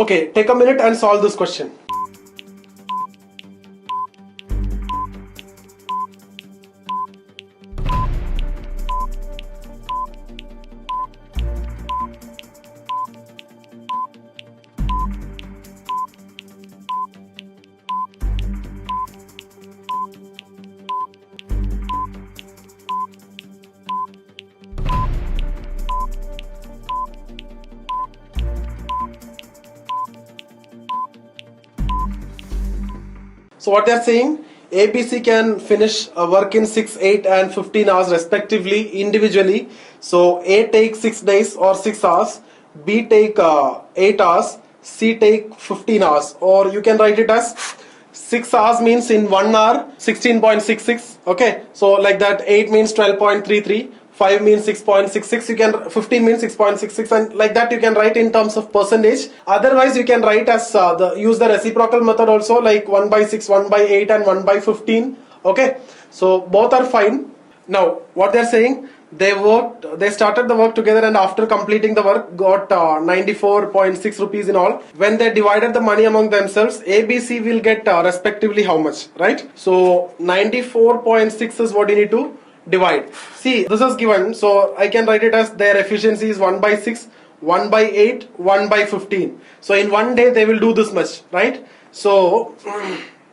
Okay, take a minute and solve this question. So what they are saying, ABC can finish a work in 6, 8 and 15 hours respectively individually. So A take 6 days or 6 hours, B take 8 hours, C take 15 hours, or you can write it as 6 hours means in 1 hour 16.66. okay, so like that. 8 means 12.33, 5 means 6.66, you can 15 means 6.66, and like that you can write in terms of percentage. Otherwise you can write as use the reciprocal method also, like 1 by 6, 1 by 8 and 1 by 15. okay, so both are fine. Now what they are saying, they started the work together and after completing the work got 94.6 rupees in all. When they divided the money among themselves, ABC will get respectively how much, right? So 94.6 is what you need to divide. See, this is given, so I can write it as their efficiency is 1 by 6, 1 by 8, 1 by 15. So in one day they will do this much, right? So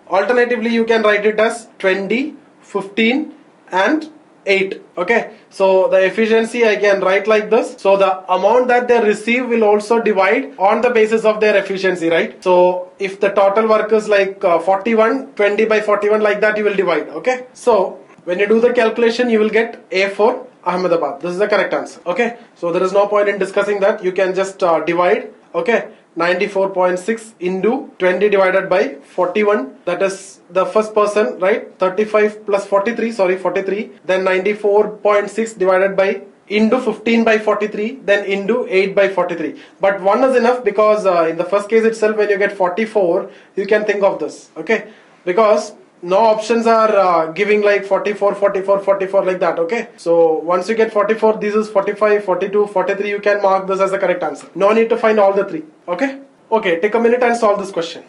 alternatively you can write it as 20, 15 and 8. okay, so the efficiency I can write like this. So the amount that they receive will also divide on the basis of their efficiency, right? So if the total work is like 41, 20 by 41, like that you will divide. okay, so when you do the calculation you will get A for Ahmedabad. This is the correct answer. okay, so there is no point in discussing that. You can just divide. okay, 94.6 into 20 divided by 41, that is the first person, right? 35 plus 43, sorry, 43, then 94.6 divided by into 15 by 43, then into 8 by 43. But 1 is enough because in the first case itself when you get 44, you can think of this. okay, because no options are giving like 44, 44, 44 like that. okay, so once you get 44, this is 45, 42, 43, you can mark this as the correct answer. No need to find all the three. okay, take a minute and solve this question.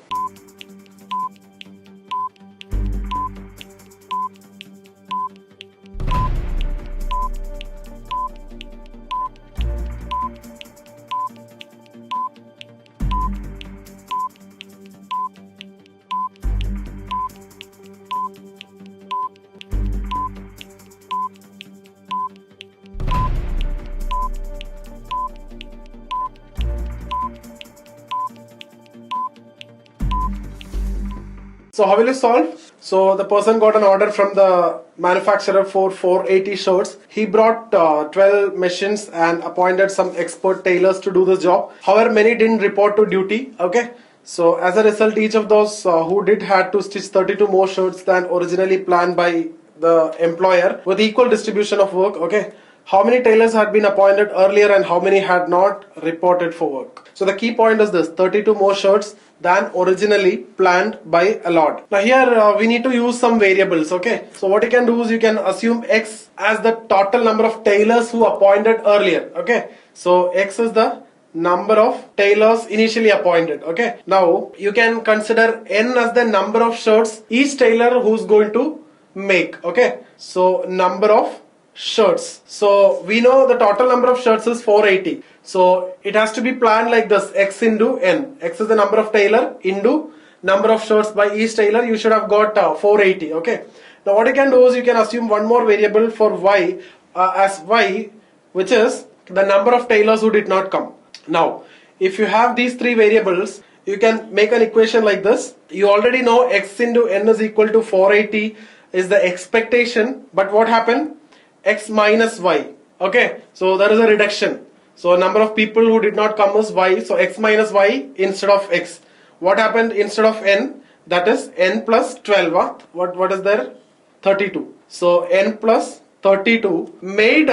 So how will you solve? So the person got an order from the manufacturer for 480 shirts. He brought 12 machines and appointed some expert tailors to do the job. However, many didn't report to duty. Okay, so as a result, each of those who did had to stitch 32 more shirts than originally planned by the employer with equal distribution of work. okay, how many tailors had been appointed earlier and how many had not reported for work? So the key point is this: 32 more shirts than originally planned by a lot. Now here we need to use some variables. okay, so what you can do is you can assume X as the total number of tailors who appointed earlier. okay, so X is the number of tailors initially appointed. okay, now you can consider N as the number of shirts each tailor who's going to make. okay, so number of shirts. So we know the total number of shirts is 480. So it has to be planned like this: X into N. X is the number of tailor into number of shirts by each tailor. You should have got 480. okay, now what you can do is you can assume one more variable for Y as Y, which is the number of tailors who did not come. Now if you have these three variables, you can make an equation like this. You already know X into N is equal to 480 is the expectation, but what happened? X minus Y. okay, so there is a reduction. So number of people who did not come is Y, so X minus Y instead of X. What happened instead of N? That is N plus 12. What is there? 32. So N plus 32 made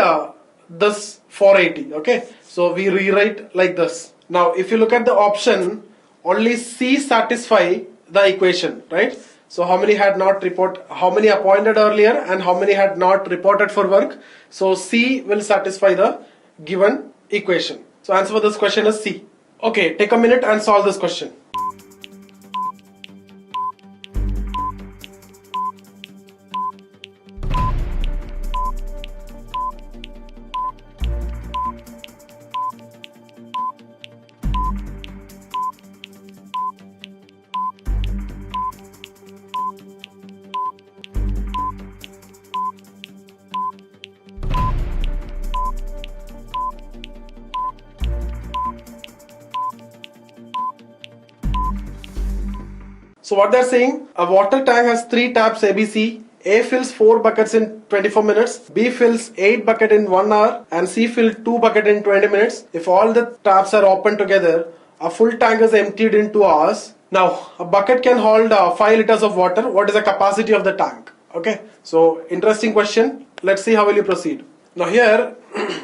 this 480. okay, so we rewrite like this. Now if you look at the option, only C satisfy the equation, right? So how many had not how many appointed earlier and how many had not reported for work? So C will satisfy the given equation. So answer for this question is C. Okay, take a minute and solve this question. So what they're saying, a water tank has 3 taps ABC. A fills 4 buckets in 24 minutes, B fills 8 buckets in 1 hour, and C fills 2 buckets in 20 minutes. If all the taps are open together, a full tank is emptied in 2 hours. Now, a bucket can hold 5 liters of water. What is the capacity of the tank? Okay, so interesting question. Let's see how will you proceed. Now here,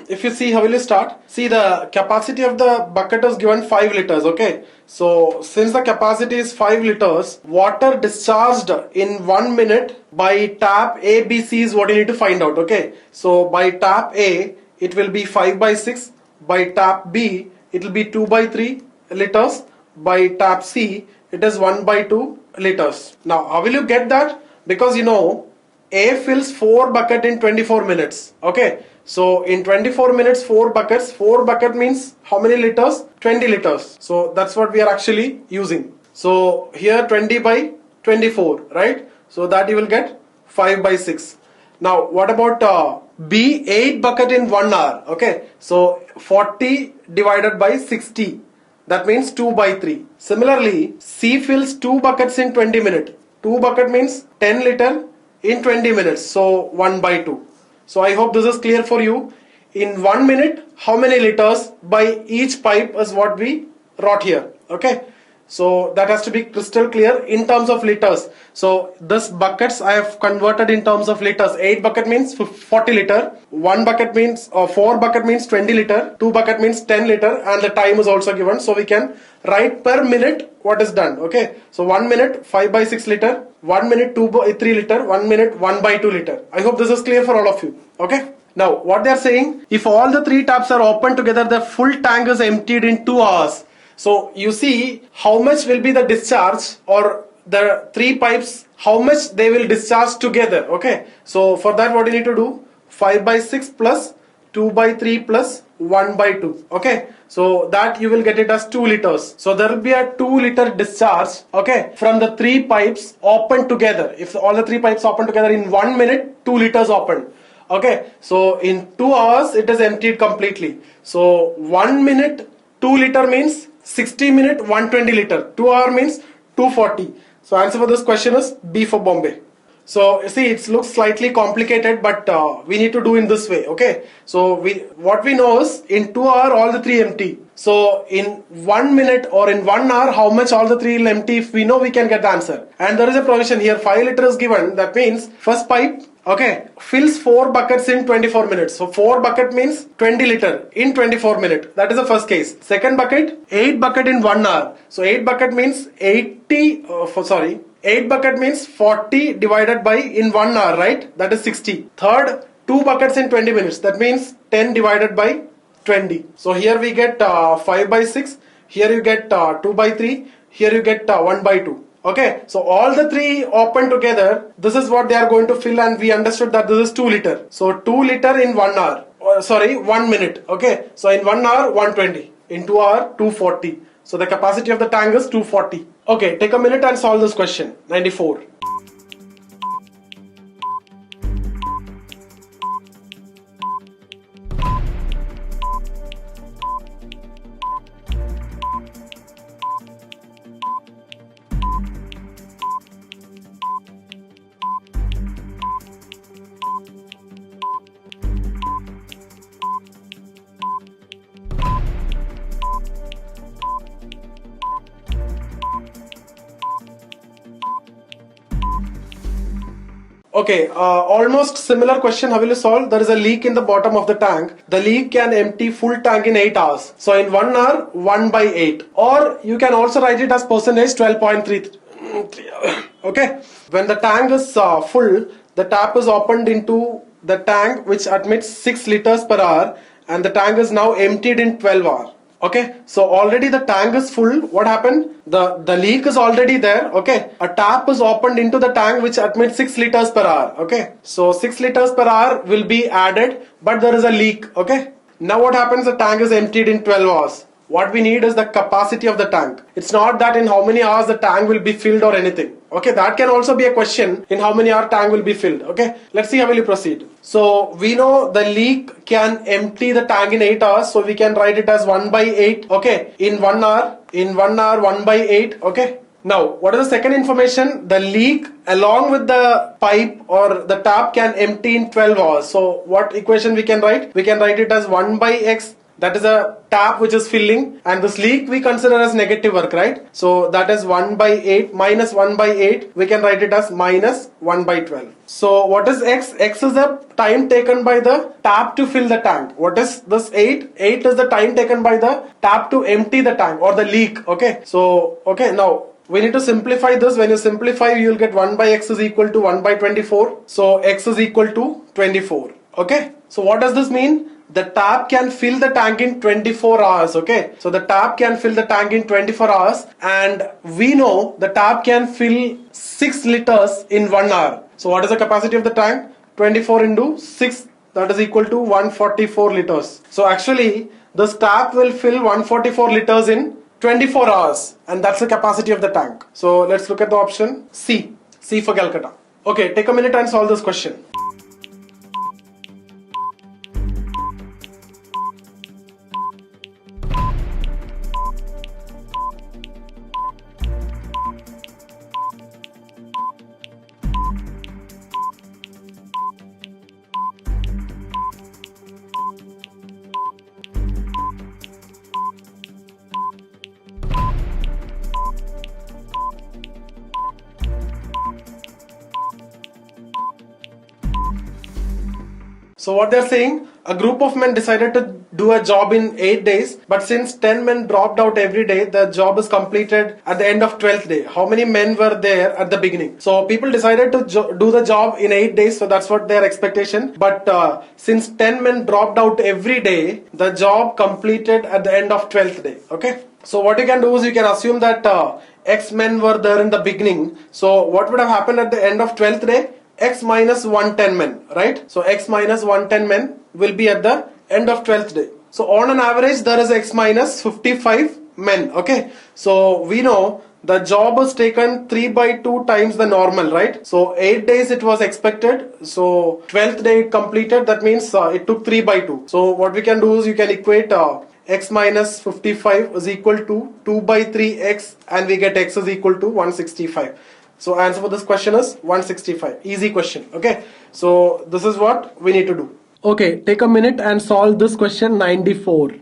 if you see how will you start? See, the capacity of the bucket is given 5 liters, okay? So since the capacity is 5 liters, water discharged in 1 minute by tap A, B, C is what you need to find out, okay? So by tap A, it will be 5 by 6. By tap B, it will be 2 by 3 liters. By tap C, it is 1 by 2 liters. Now, how will you get that? Because you know, A fills 4 buckets in 24 minutes. Okay. So in 24 minutes, 4 buckets. 4 bucket means how many liters? 20 liters. So that's what we are actually using. So here 20 by 24, right? So that you will get 5 by 6. Now what about B? 8 bucket in 1 hour. Okay. So 40 divided by 60. That means 2 by 3. Similarly, C fills 2 buckets in 20 minutes. 2 bucket means 10 liter in 20 minutes, so 1 by 2. So I hope this is clear for you. In 1 minute, how many liters by each pipe is what we wrote here. Okay, so that has to be crystal clear in terms of liters. So this buckets I have converted in terms of liters. 8 bucket means 40 liter, 1 bucket means 4 bucket means 20 liter, 2 bucket means 10 liter, and the time is also given, so we can write per minute what is done. Okay, so 1 minute 5 by 6 liter, 1 minute 2 by 3 liter, 1 minute 1 by 2 liter. I hope this is clear for all of you. Okay, now what they are saying, if all the 3 taps are open together, the full tank is emptied in 2 hours. So you see how much will be the discharge, or the 3 pipes, how much they will discharge together. Okay, so for that what you need to do, 5 by 6 plus 2 by 3 plus 1 by 2. Okay, so that you will get it as 2 liters. So there will be a 2 liter discharge, okay, from the 3 pipes open together. If all the 3 pipes open together in 1 minute, 2 liters open. Okay, so in 2 hours it is emptied completely. So 1 minute 2 liter means 60 minute 120 liter. 2 hour means 240. So answer for this question is B for Bombay. So you see, it looks slightly complicated, but we need to do in this way. Okay, so what we know is in 2 hours all the 3 empty. So in 1 minute or in 1 hour, how much all the 3 will empty? If we know, we can get the answer. And there is a provision here, 5 liter is given. That means first pipe, okay, fills 4 buckets in 24 minutes. So 4 bucket means 20 liter in 24 minutes. That is the first case. Second bucket, 8 bucket in 1 hour. So 8 bucket means 8 bucket means 40 divided by in 1 hour, right? That is 60. Third, 2 buckets in 20 minutes. That means 10 divided by 20. So here we get 5 by 6. Here you get 2 by 3. Here you get 1 by 2. Okay, so all the 3 open together, this is what they are going to fill, and we understood that this is 2 liter. So 2 liter in 1 hour, 1 minute. Okay, so in 1 hour 120, in 2 hour 240. So the capacity of the tank is 240. Okay, take a minute and solve this question. 94. Okay, almost similar question. How will you solve? There is a leak in the bottom of the tank. The leak can empty full tank in 8 hours. So in 1 hour, 1 by 8. Or you can also write it as percentage 12.3. Okay, when the tank is full, the tap is opened into the tank which admits 6 liters per hour, and the tank is now emptied in 12 hours. Okay, so already the tank is full. What happened? The leak is already there. Okay, a tap is opened into the tank which admits 6 liters per hour. Okay, so 6 liters per hour will be added, but there is a leak. Okay, now what happens? The tank is emptied in 12 hours. What we need is the capacity of the tank. It's not that in how many hours the tank will be filled or anything. Okay, that can also be a question, in how many hours tank will be filled. Okay, let's see how will you proceed. So we know the leak can empty the tank in 8 hours, so we can write it as 1 by 8. Okay, in 1 hour, 1 by 8. Okay. Now, what is the second information? The leak along with the pipe or the tap can empty in 12 hours. So what equation we can write? We can write it as 1 by x. That is a tap which is filling, and this leak we consider as negative work, right? So that is 1 by 8 minus 1 by 8. We can write it as minus 1 by 12. So what is x? X is the time taken by the tap to fill the tank. What is this 8? 8 is the time taken by the tap to empty the tank or the leak. Okay. So, okay, now we need to simplify this. When you simplify, you will get 1 by x is equal to 1 by 24. So x is equal to 24. Okay. So what does this mean? The tap can fill the tank in 24 hours. Okay, so the tap can fill the tank in 24 hours, and we know the tap can fill 6 liters in 1 hour. So what is the capacity of the tank? 24 into 6, that is equal to 144 liters. So actually this tap will fill 144 liters in 24 hours, and that's the capacity of the tank. So let's look at the option C. C for Calcutta. Okay, take a minute and solve this question. So what they're saying, a group of men decided to do a job in 8 days, but since 10 men dropped out every day, the job is completed at the end of 12th day. How many men were there at the beginning? So people decided to do the job in 8 days, so that's what their expectation. But since 10 men dropped out every day, the job completed at the end of 12th day. Okay. So what you can do is you can assume that X men were there in the beginning. So what would have happened at the end of 12th day? X minus 110 men, right? So X minus 110 men will be at the end of 12th day. So on an average, there is X minus 55 men, okay? So we know the job was taken 3 by 2 times the normal, right? So 8 days it was expected. So 12th day it completed. That means it took 3 by 2. So what we can do is you can equate X minus 55 is equal to 2 by 3X, and we get X is equal to 165. So answer for this question is 165. Easy question. Okay. So this is what we need to do. Okay. Take a minute and solve this question 94.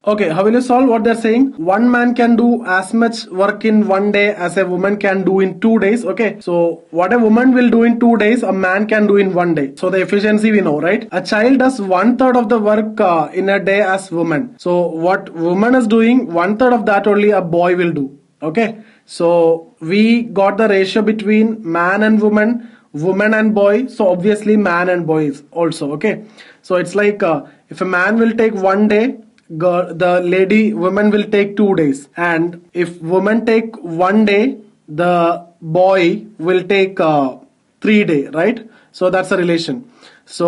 Okay, how will you solve what they're saying? One man can do as much work in 1 day as a woman can do in 2 days. Okay, so what a woman will do in 2 days, a man can do in 1 day. So the efficiency we know, right? A child does 1/3 of the work in a day as woman. So what woman is doing, 1/3 of that only a boy will do. Okay, so we got the ratio between man and woman, woman and boy. So obviously man and boy is also okay. So it's like if a man will take 1 day, the woman will take 2 days, and if woman take 1 day, the boy will take 3 days, right? So that's a relation. So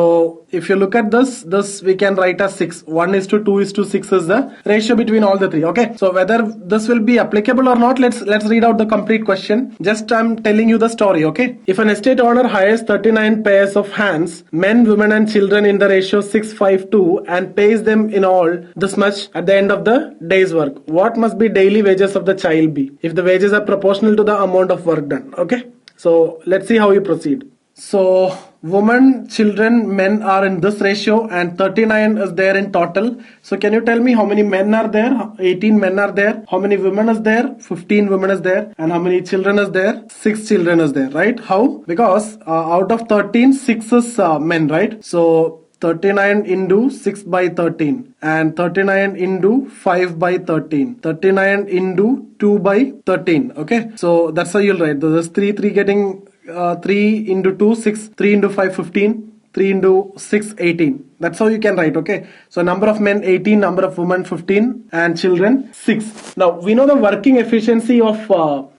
if you look at this we can write as 6. 1:2:6 is the ratio between all the three. Okay. So whether this will be applicable or not, let's read out the complete question. Just I'm telling you the story. Okay. If an estate owner hires 39 pairs of hands, men, women and children in the ratio 6:5:2 and pays them in all this much at the end of the day's work, what must be daily wages of the child be if the wages are proportional to the amount of work done? Okay. So let's see how you proceed. So women, children, men are in this ratio and 39 is there in total. So can you tell me how many men are there? 18 men are there. How many women is there? 15 women is there. And how many children is there? 6 children is there, right? How? Because out of 13, 6 is men, right? So 39 into 6 by 13 and 39 into 5 by 13, 39 into 2 by 13. Okay, so that's how you'll write. There's 3 getting 3 into 2, 6, 3 into 5, 15, 3 into 6, 18. That's how you can write. Okay, so number of men 18, number of women 15, and children 6. Now we know the working efficiency of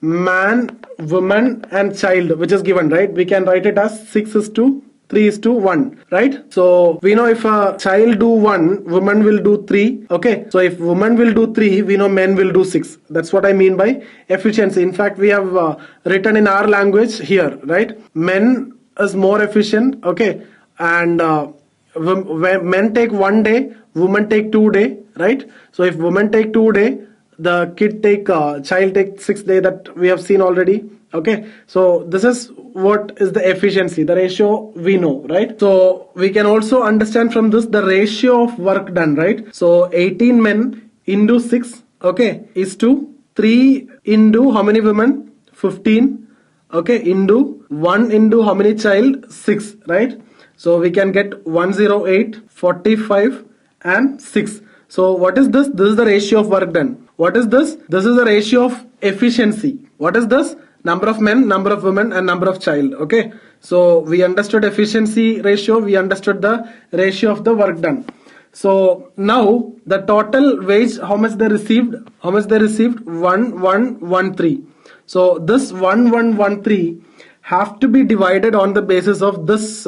man, woman and child, which is given, right? We can write it as 6:3:1, right? So we know if a child do 1, woman will do 3. Okay, so if woman will do 3, we know men will do 6. That's what I mean by efficiency. In fact, we have written in our language here, right? Men is more efficient. Okay, and men take 1 day, women take 2 day, right? So if women take 2 day, the child take 6 day, that we have seen already. Okay, so this is what is the efficiency, the ratio we know, right? So we can also understand from this the ratio of work done, right? So 18 men into 6, okay, is to 3 into how many women? 15, okay, into 1 into how many child? 6, right? So we can get 108, 45 and 6. So what is this? This is the ratio of work done. What is this? This is the ratio of efficiency. What is this? Number of men, number of women and number of child. Okay, so we understood efficiency ratio, we understood the ratio of the work done. So now the total wage, how much they received? 1113. So this 1113 have to be divided on the basis of this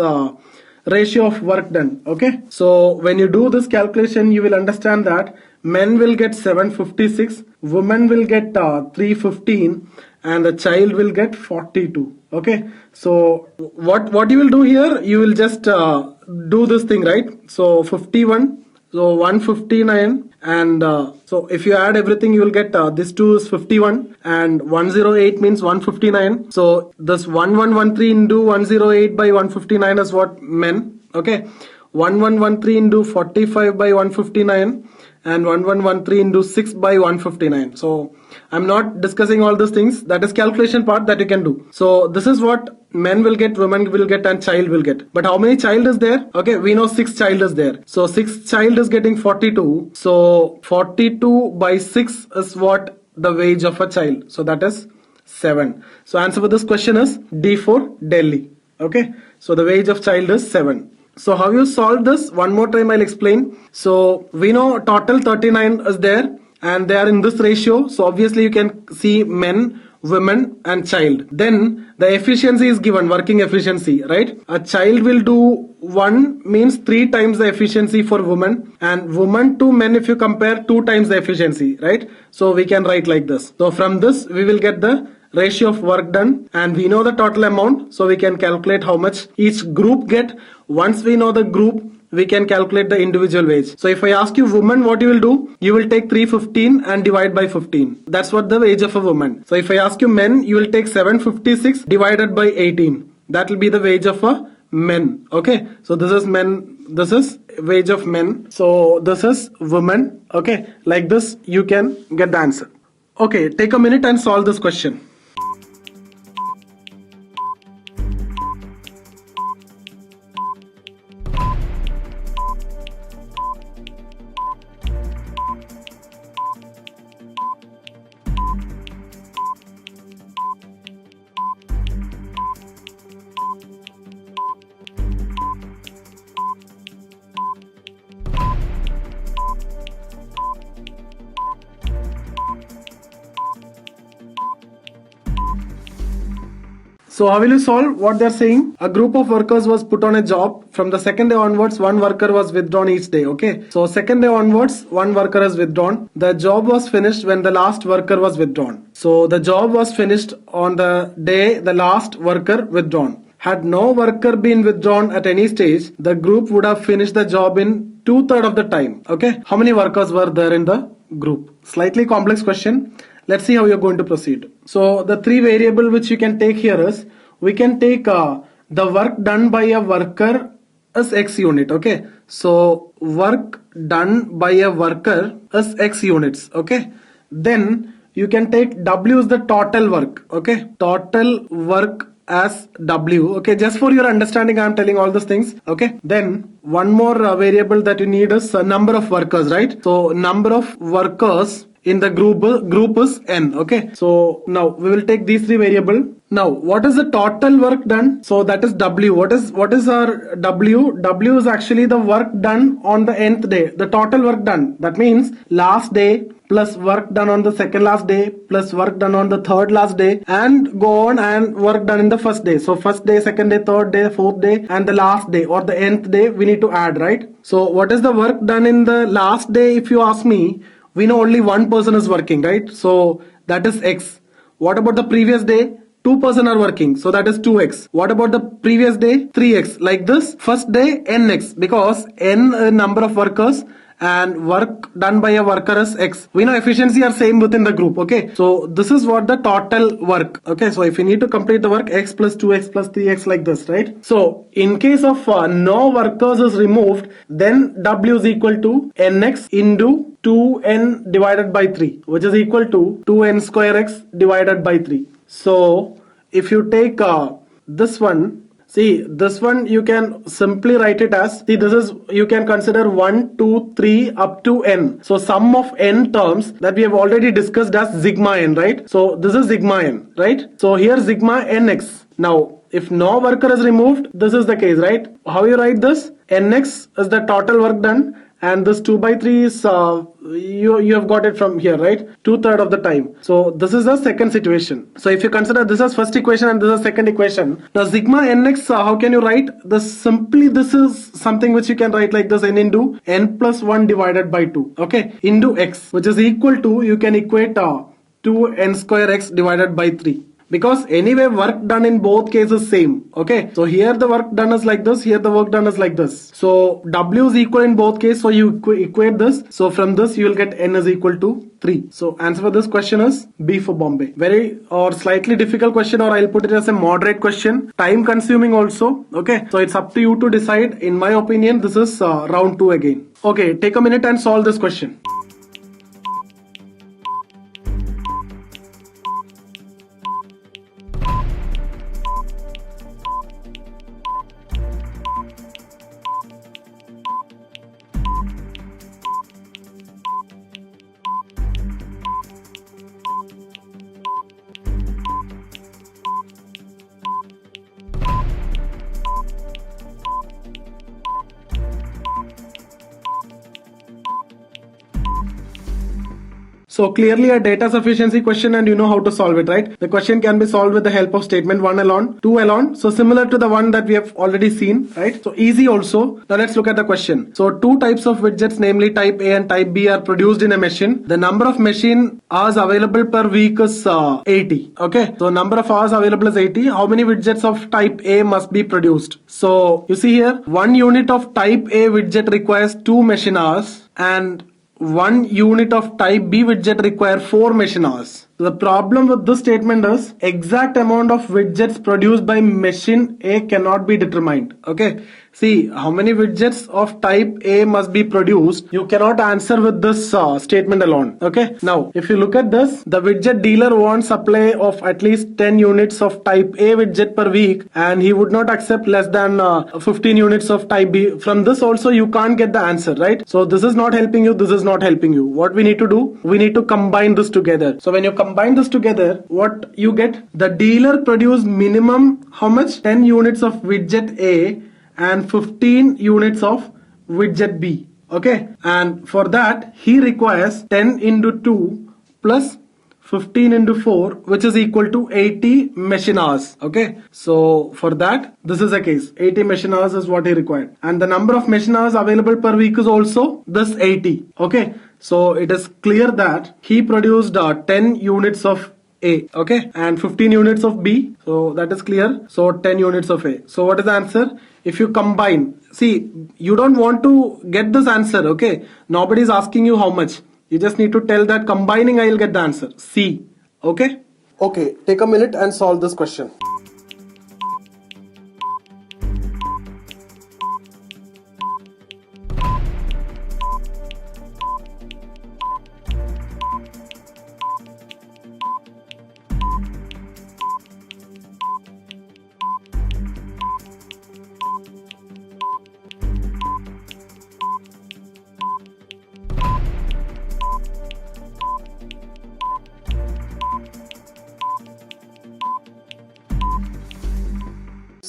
ratio of work done. Okay, so when you do this calculation, you will understand that men will get 756, women will get 315, and the child will get 42. Okay, so what you will do here, you will just do this thing, right? So 51, so 159, and so if you add everything, you will get this 2 is 51 and 108 means 159. So this 1113 into 108 by 159 is what? Men. Okay, 1113 into 45 by 159 and 1113 into 6 by 159. So I'm not discussing all these things. That is calculation part that you can do. So this is what men will get, women will get and child will get. But how many child is there? Okay, we know 6 child is there. So 6 child is getting 42. So 42 by 6 is what? The wage of a child. So that is 7. So answer for this question is D for Delhi. Okay, so the wage of child is 7. So how you solve this? One more time I'll explain. So we know total 39 is there and they are in this ratio. So obviously you can see men, women and child. Then the efficiency is given, working efficiency, right? A child will do 1 means 3 times the efficiency for women, and woman to men, if you compare, 2 times the efficiency, right? So we can write like this. So from this we will get the ratio of work done and we know the total amount, so we can calculate how much each group get. Once we know the group, we can calculate the individual wage. So if I ask you woman, what you will do? You will take 315 and divide by 15. That's what the wage of a woman. So if I ask you men, you will take 756 divided by 18. That will be the wage of a men. Okay, so this is men, this is wage of men, so this is women. Okay, like this you can get the answer. Okay, take a minute and solve this question. So how will you solve what they're saying? A group of workers was put on a job. From the second day onwards, 1 worker was withdrawn each day. Okay. So second day onwards, 1 worker is withdrawn. The job was finished when the last worker was withdrawn. So the job was finished on the day the last worker withdrawn. Had no worker been withdrawn at any stage, the group would have finished the job in 2/3 of the time. Okay. How many workers were there in the group? Slightly complex question. Let's see how you're going to proceed. So the 3 variable which you can take here is, we can take the work done by a worker is X unit. Okay, so work done by a worker is X units. Okay, then you can take W is the total work. Okay, total work as W. Okay, just for your understanding I am telling all these things. Okay, then one more variable that you need is number of workers, right? So number of workers in the group is n. Okay, so now we will take these three variable. Now what is the total work done? So that is W. What is our W? W is actually the work done on the nth day, the total work done. That means last day plus work done on the second last day plus work done on the third last day, and go on, and work done in the first day. So first day, second day, third day, fourth day, and the last day or the nth day we need to add, right? So what is the work done in the last day? If you ask me, we know only one person is working, right? So that is X. What about the previous day? 2 persons are working, so that is 2x. What about the previous day? 3x. Like this, first day nx, because n number of workers and work done by a worker is x. We know efficiency are same within the group. Okay, so this is what the total work. Okay, so if you need to complete the work, x plus 2x plus 3x, like this, right? So in case of no workers is removed, then w is equal to nx into 2n divided by 3, which is equal to 2n square x divided by 3. So if you take this one, see this one, you can simply write it as, see this is, you can consider 1, 2, 3 up to n. So sum of n terms that we have already discussed as sigma n, right? So this is sigma n, right? So here sigma nx. Now if no worker is removed, this is the case, right? How you write this? Nx is the total work done, and this 2 by 3 is you have got it from here, right? 2/3 of the time. So this is the second situation. So if you consider this as first equation and this is second equation, now sigma nx, how can you write this? Simply this is something which you can write like this, n into n plus 1 divided by 2, okay, into x, which is equal to, you can equate 2n square x divided by 3. Because anyway work done in both cases same. Okay, so here the work done is like this, here the work done is like this. So w is equal in both cases, so you equate this. So from this you will get n is equal to 3. So answer for this question is B for Bombay. Very or slightly difficult question, or I'll put it as a moderate question. Time consuming also. Okay, so it's up to you to decide. In my opinion, this is round 2 again. Okay, take a minute and solve this question. So clearly a data sufficiency question, and you know how to solve it, right? The question can be solved with the help of statement 1 alone, 2 alone. So similar to the one that we have already seen, right? So easy also. Now let's look at the question. So 2 types of widgets, namely type A and type B, are produced in a machine. The number of machine hours available per week is 80. Okay, so number of hours available is 80. How many widgets of type A must be produced? So you see here, 1 unit of type A widget requires 2 machine hours, and 1 unit of type B widget require 4 machine hours. So the problem with this statement is exact amount of widgets produced by machine A cannot be determined. Okay, see how many widgets of type A must be produced, you cannot answer with this statement alone. Okay, now if you look at this, the widget dealer wants supply of at least 10 units of type A widget per week, and he would not accept less than 15 units of type B. From this also you can't get the answer, right? So this is not helping you, this is not helping you. What we need to do, we need to combine this together. So when you combine this together, what you get? The dealer produced minimum how much? 10 units of widget A and 15 units of widget B. Okay, and for that he requires 10 into 2 plus 15 into 4, which is equal to 80 machine hours. Okay, so for that, this is the case. 80 machine hours is what he required, and the number of machine hours available per week is also this 80. Okay, so it is clear that he produced 10 units of A, okay, and 15 units of B. So that is clear. So 10 units of A. So what is the answer? If you combine, see, you don't want to get this answer. Okay, nobody is asking you how much. You just need to tell that combining I will get the answer, C. Okay? Okay, take a minute and solve this question.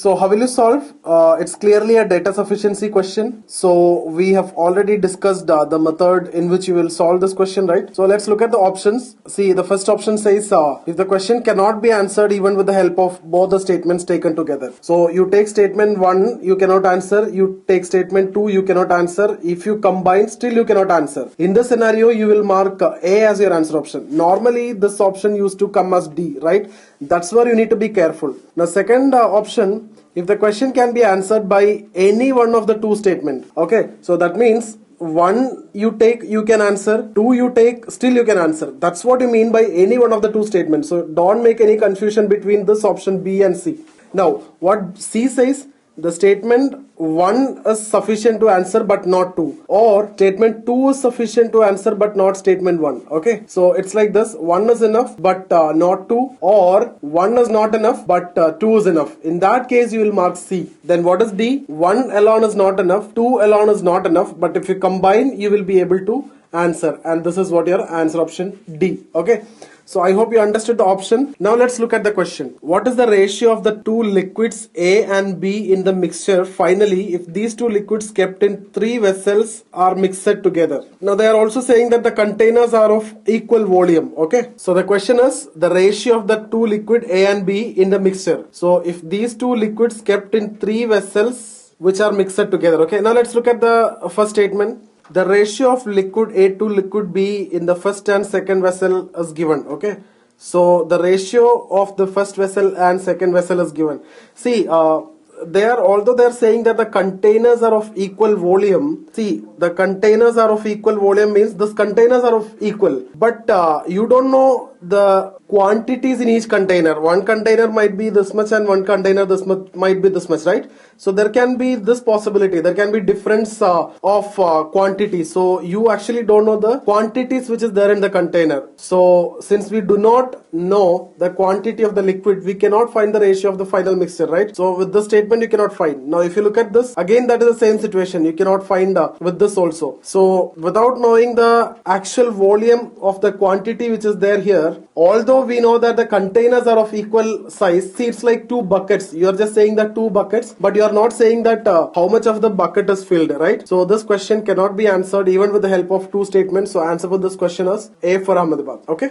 So how will you solve? It's clearly a data sufficiency question. So we have already discussed the method in which you will solve this question, right? So let's look at the options. See, the first option says if the question cannot be answered even with the help of both the statements taken together. So you take statement 1, you cannot answer. You take statement 2, you cannot answer. If you combine, still you cannot answer. In this scenario, you will mark A as your answer option. Normally, this option used to come as D, right? That's where you need to be careful. Now, second option, if the question can be answered by any one of the two statements. Okay, so that means 1 you take, you can answer. 2 you take, still you can answer. That's what you mean by any one of the two statements. So don't make any confusion between this option B and C. Now, what C says, the statement 1 is sufficient to answer but not 2, or statement 2 is sufficient to answer but not statement 1. Okay, so it's like this: 1 is enough but not 2, or 1 is not enough but 2 is enough. In that case, you will mark C. Then what is D? 1 alone is not enough, 2 alone is not enough, but if you combine, you will be able to answer, and this is what your answer option D. Okay, so I hope you understood the option. Now let's look at the question. What is the ratio of the two liquids A and B in the mixture finally if these two liquids kept in 3 vessels are mixed together? Now they are also saying that the containers are of equal volume. Okay, so the question is the ratio of the two liquid A and B in the mixture. So if these two liquids kept in 3 vessels which are mixed together. Okay, now let's look at the first statement. The ratio of liquid A to liquid B in the first and second vessel is given. Okay, so the ratio of the first vessel and second vessel is given. See, although they are saying that the containers are of equal volume. See, the containers are of equal volume means these containers are of equal, but you don't know the quantities in each container. One container might be this much and one container this much might be this much, right? So there can be this possibility, there can be difference of quantity. So you actually don't know the quantities which is there in the container. So since we do not know the quantity of the liquid, we cannot find the ratio of the final mixture, right? So with this statement you cannot find. Now if you look at this, again that is the same situation, you cannot find with this also. So without knowing the actual volume of the quantity which is there here, although we know that the containers are of equal size, see, it's like 2 buckets. You are just saying that 2 buckets, but you are not saying that how much of the bucket is filled, right? So this question cannot be answered even with the help of 2 statements. So answer for this question is A for Ahmedabad. Okay.